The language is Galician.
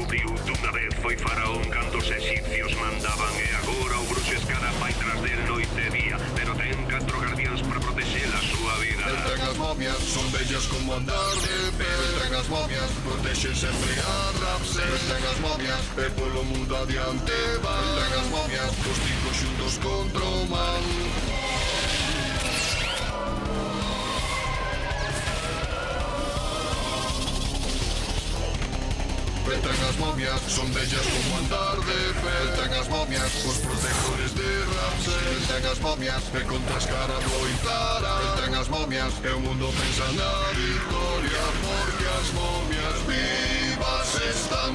descubriu dunha vez foi faraón cando os egipcios mandaban e agora o bruxo escara vai tras del noite e día, pero ten 4 guardiáns para protexer a súa vida. El ten as momias, son bellas como andar de pé. El ten as momias, protexen sempre a Ramsés. El ten as momias, e polo mundo adiante va. El ten as momias, os 5 xuntos contra o mal. El ten as momias, son bellas como andar de pé. El ten as momias, os protectores de Ramsés. El ten as momias, e contra as cara loitará. El ten as momias, e o mundo pensa na victoria, porque as momias vivas